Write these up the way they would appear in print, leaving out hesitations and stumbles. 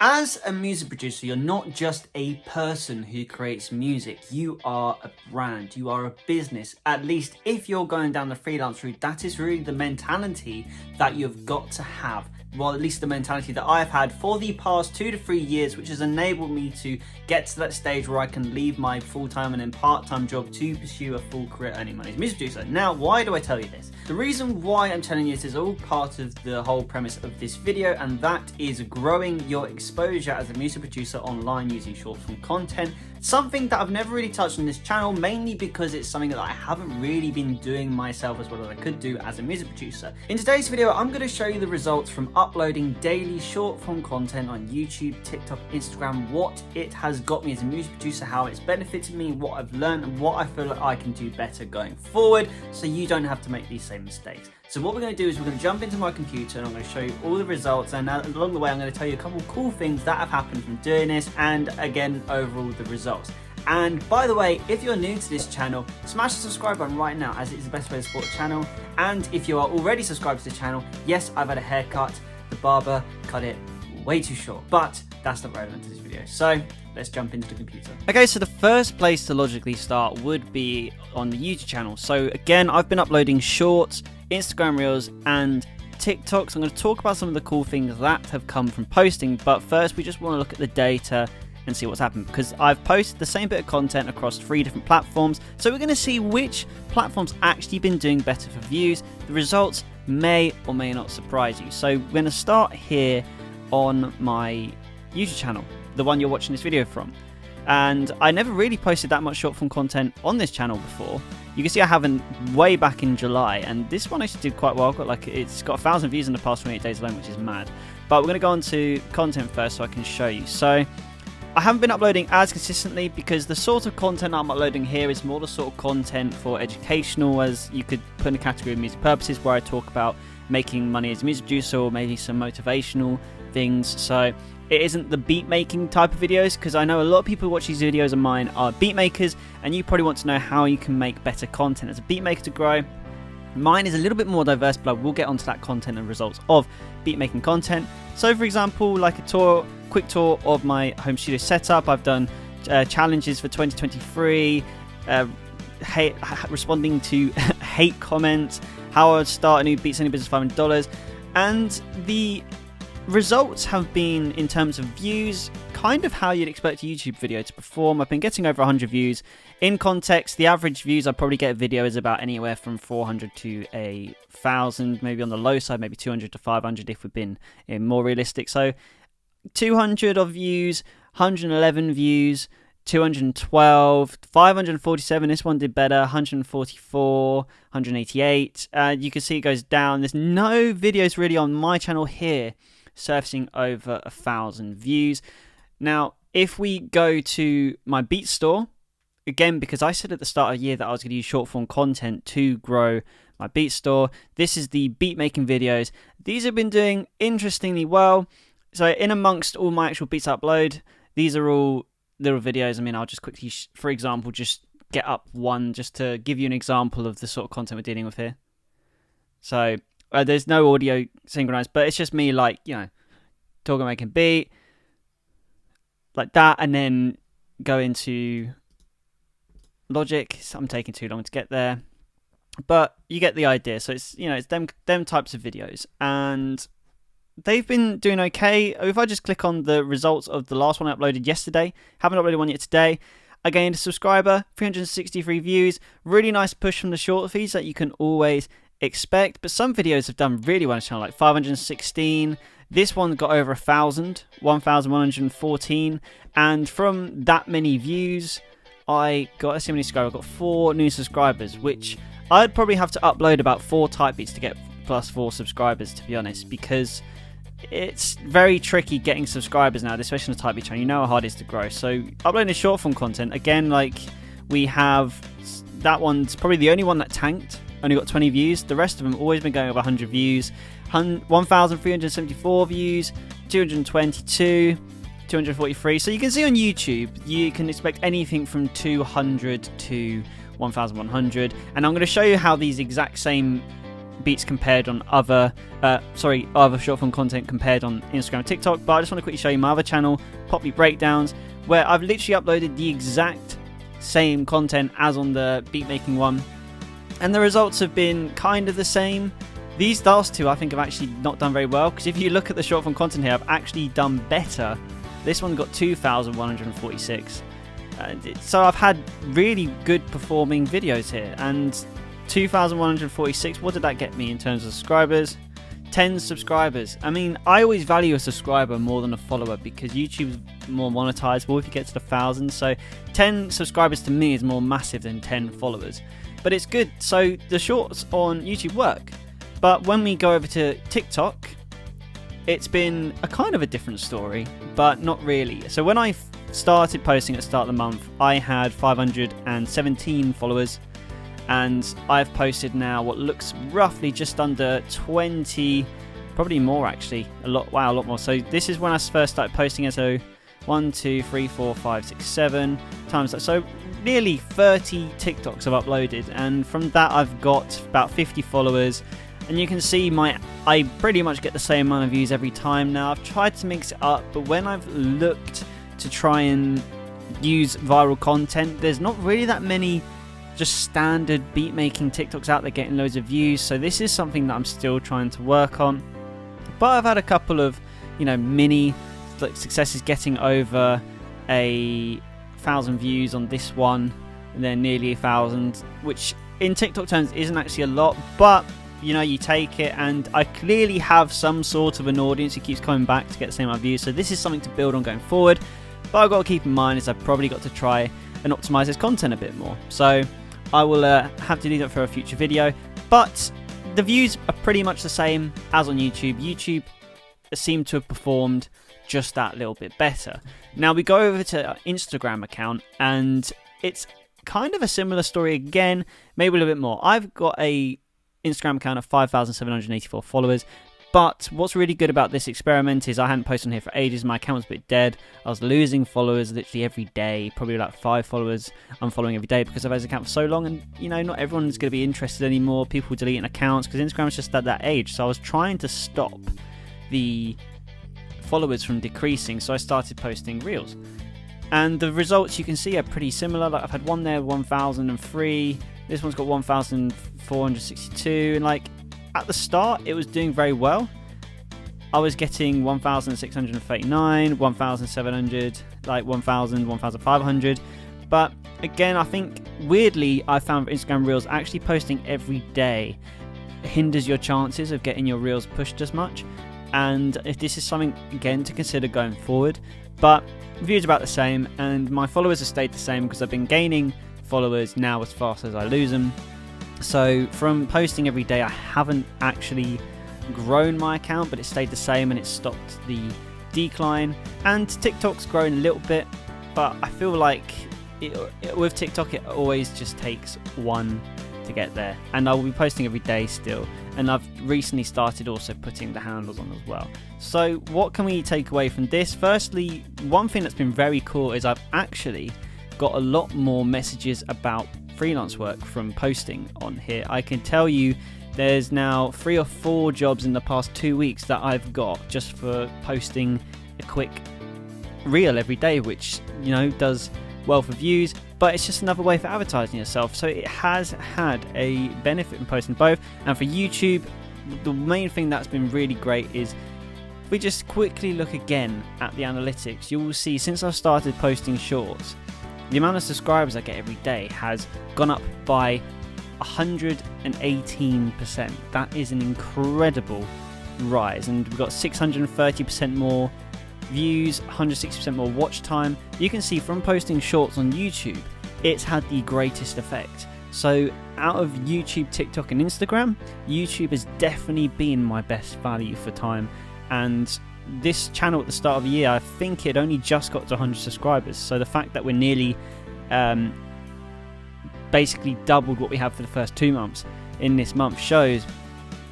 As a music producer, you're not just a person who creates music. You are a brand, you are a business. At least if you're going down the freelance route, that is really the mentality that you've got to have. Well, at least the mentality that I've had for the past 2 to 3 years, which has enabled me to get to that stage where I can leave my full-time and then part-time job to pursue a full career earning money as a music producer. Now, why do I tell you this? The reason why I'm telling you this is all part of the whole premise of this video, and that is growing your exposure as a music producer online using short-form content. Something that I've never really touched on this channel, mainly because it's something that I haven't really been doing myself as well as I could do as a music producer. In today's video, I'm going to show you the results from uploading daily short-form content on YouTube, TikTok, Instagram, what it has got me as a music producer, how it's benefited me, what I've learned, and what I feel like I can do better going forward, so you don't have to make these same mistakes. So what we're going to do is we're going to jump into my computer and I'm going to show you all the results, and along the way I'm going to tell you a couple of cool things that have happened from doing this, and again overall the results. And by the way, if you're new to this channel, smash the subscribe button right now, as it is the best way to support the channel. And if you are already subscribed to the channel, yes, I've had a haircut. The barber cut it way too short, but that's not relevant to this video. So let's jump into the computer. Okay, so the first place to logically start would be on the YouTube channel. So again, I've been uploading shorts, Instagram Reels, and TikToks. I'm going to talk about some of the cool things that have come from posting, but first we just want to look at the data and see what's happened, because I've posted the same bit of content across 3 different platforms. So we're going to see which platforms actually been doing better for views. The results may or may not surprise you. So we're going to start here on my YouTube channel, the one you're watching this video from. And I never really posted that much short form content on this channel before. You can see I haven't way back in July, and this one actually did quite well. It's got 1,000 views in the past 28 days alone, which is mad. But we're going to go on to content first so I can show you. So I haven't been uploading as consistently because the sort of content I'm uploading here is more the sort of content for educational, as you could put in a category of music purposes, where I talk about making money as a music producer or maybe some motivational things. So it isn't the beat making type of videos, because I know a lot of people who watch these videos of mine are beat makers, and you probably want to know how you can make better content as a beat maker to grow. Mine is a little bit more diverse, but I will get onto that content and results of beat making content. So for example, like a quick tour of my home studio setup. I've done challenges for 2023, responding to hate comments, how I would start a new beats only business $500, and the results have been, in terms of views, kind of how you'd expect a YouTube video to perform. I've been getting over 100 views. In context, the average views I probably get a video is about anywhere from 400 to 1,000, maybe on the low side, maybe 200 to 500 if we've been more realistic. So 200 of views, 111 views, 212, 547, this one did better, 144, 188. You can see it goes down. There's no videos really on my channel here surfacing over 1,000 views. Now, if we go to my beat store, again, because I said at the start of the year that I was going to use short form content to grow my beat store, this is the beat making videos. These have been doing interestingly well. So in amongst all my actual beats I upload, these are all little videos. I mean, I'll just quickly, for example, just get up one just to give you an example of the sort of content we're dealing with here. So there's no audio synchronized, but it's just me, like, you know, talking, making beat like that, and then go into Logic. I'm taking too long to get there, but you get the idea. So it's, you know, it's them types of videos, and they've been doing okay. If I just click on the results of the last one I uploaded yesterday, haven't uploaded one yet today, I gained a subscriber, 363 views, really nice push from the short feeds that you can always expect. But some videos have done really well on the channel, like 516. This one got over 1,000, 1,114, and from that many views, I got, let's see how many subscribers. I got 4 new subscribers, which I'd probably have to upload about 4 type beats to get plus 4 subscribers, to be honest, because it's very tricky getting subscribers now, especially on the type beat channel. You know how hard it is to grow. So uploading short form content, again, like we have, that one's probably the only one that tanked, only got 20 views. The rest of them always been going over 100 views, 1,374 views, 222, 243. So you can see on YouTube, you can expect anything from 200 to 1,100. And I'm going to show you how these exact same beats compared on other short form content compared on Instagram and TikTok, but I just want to quickly show you my other channel, Poppy Breakdowns, where I've literally uploaded the exact same content as on the beat making one, and the results have been kind of the same. These last two I think have actually not done very well, because if you look at the short form content here, I've actually done better. This one got 2,146. So I've had really good performing videos here, and 2,146, what did that get me in terms of subscribers? 10 subscribers. I mean, I always value a subscriber more than a follower, because YouTube's more monetizable if you get to the 1,000. So 10 subscribers to me is more massive than 10 followers. But it's good. So the shorts on YouTube work. But when we go over to TikTok, it's been a kind of a different story, but not really. So when I started posting at the start of the month, I had 517 followers, and I've posted now what looks roughly just under 20, probably more actually, a lot more. So this is when I first started posting it, so 1, 2, 3, 4, 5, 6, 7 times that, so nearly 30 TikToks I've uploaded, and from that I've got about 50 followers. And you can see I pretty much get the same amount of views every time now. I've tried to mix it up, but when I've looked to try and use viral content, there's not really that many just standard beat making TikToks out there getting loads of views. So this is something that I'm still trying to work on. But I've had a couple of, mini successes, getting over 1,000 views on this one, and then nearly 1,000, which in TikTok terms isn't actually a lot, but you take it, and I clearly have some sort of an audience who keeps coming back to get the same amount of views, so this is something to build on going forward. But I've got to keep in mind is I've probably got to try and optimize this content a bit more, so I will have to do that for a future video. But the views are pretty much the same as on YouTube. YouTube seemed to have performed just that little bit better. Now we go over to our Instagram account, and it's kind of a similar story again, maybe a little bit more. I've got a Instagram account of 5,784 followers, but what's really good about this experiment is I hadn't posted on here for ages. My account was a bit dead. I was losing followers literally every day, probably like 5 followers I'm following every day, because I've had this account for so long, and not everyone's going to be interested anymore. People deleting accounts because Instagram is just at that age. So I was trying to stop the followers from decreasing, so I started posting reels, and the results you can see are pretty similar. Like I've had one there, 1,003. This one's got 1,462, and at the start it was doing very well. I was getting 1,639, 1,700, 1,000, 1,500. But again, I think weirdly I found Instagram Reels actually posting every day hinders your chances of getting your Reels pushed as much. And if this is something again to consider going forward, but views about the same, and my followers have stayed the same because I've been gaining followers now as fast as I lose them. So from posting every day, I haven't actually grown my account, but it stayed the same and it stopped the decline. And TikTok's grown a little bit, but I feel like with TikTok it always just takes one to get there, and I will be posting every day still, and I've recently started also putting the handles on as well. So what can we take away from this? Firstly, one thing that's been very cool is I've actually got a lot more messages about freelance work from posting on here. I can tell you there's now 3 or 4 jobs in the past 2 weeks that I've got just for posting a quick reel every day, which does well for views, but it's just another way for advertising yourself. So it has had a benefit in posting both. And for YouTube, the main thing that's been really great is if we just quickly look again at the analytics, you will see since I've started posting shorts, the amount of subscribers I get every day has gone up by 118%. That is an incredible rise, and we've got 630% more views, 160% more watch time. You can see from posting shorts on YouTube, it's had the greatest effect. So out of YouTube, TikTok and Instagram, YouTube has definitely been my best value for time. And this channel at the start of the year, I think it only just got to 100 subscribers. So the fact that we're nearly basically doubled what we have for the first 2 months in this month shows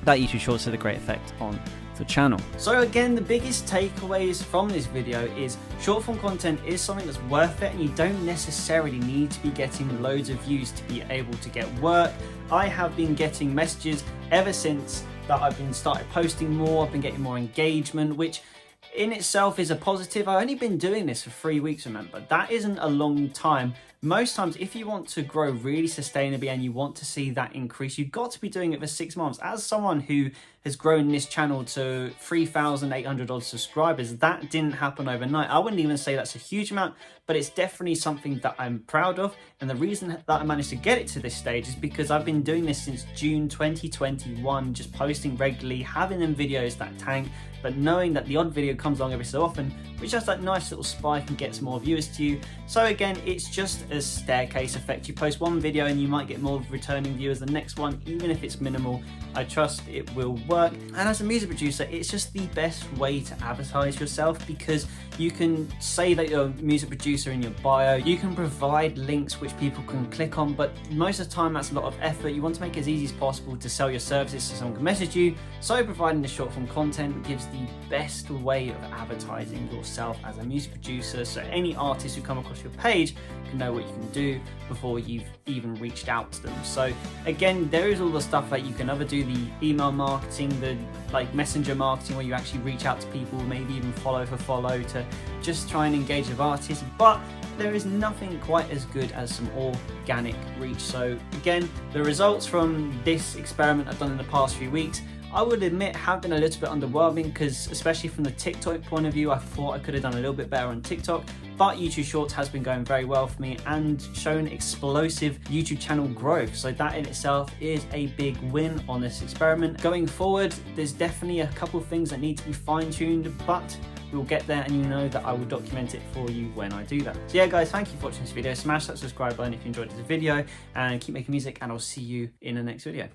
that YouTube Shorts had a great effect on the channel. So again, the biggest takeaways from this video is short form content is something that's worth it, and you don't necessarily need to be getting loads of views to be able to get work. I have been getting messages ever since that I've been started posting more. I've been getting more engagement, which in itself is a positive. I've only been doing this for 3 weeks, remember. That isn't a long time. Most times, if you want to grow really sustainably and you want to see that increase, you've got to be doing it for 6 months. As someone who has grown this channel to 3,800 odd subscribers, that didn't happen overnight. I wouldn't even say that's a huge amount, but it's definitely something that I'm proud of. And the reason that I managed to get it to this stage is because I've been doing this since June 2021, just posting regularly, having them videos that tank, but knowing that the odd video comes along every so often, which has that nice little spike and gets more viewers to you. So again, it's just a staircase effect. You post one video and you might get more returning viewers the next one, even if it's minimal. I trust it will work. And as a music producer, it's just the best way to advertise yourself, because you can say that you're a music producer in your bio, you can provide links which people can click on, but most of the time that's a lot of effort. You want to make it as easy as possible to sell your services so someone can message you. So providing the short form content gives the best way of advertising yourself as a music producer, so any artist who come across your page can know what you can do before you've even reached out to them. So again, there is all the stuff that you can either do, the email marketing, the like messenger marketing, where you actually reach out to people, maybe even follow for follow to just try and engage with artists, but there is nothing quite as good as some organic reach. So again, the results from this experiment I've done in the past few weeks, I would admit, have been a little bit underwhelming, because especially from the TikTok point of view, I thought I could have done a little bit better on TikTok, but YouTube Shorts has been going very well for me and shown explosive YouTube channel growth. So that in itself is a big win on this experiment. Going forward, there's definitely a couple of things that need to be fine-tuned, but we'll get there, and you know that I will document it for you when I do that. So yeah guys, thank you for watching this video. Smash that subscribe button if you enjoyed this video, and keep making music, and I'll see you in the next video.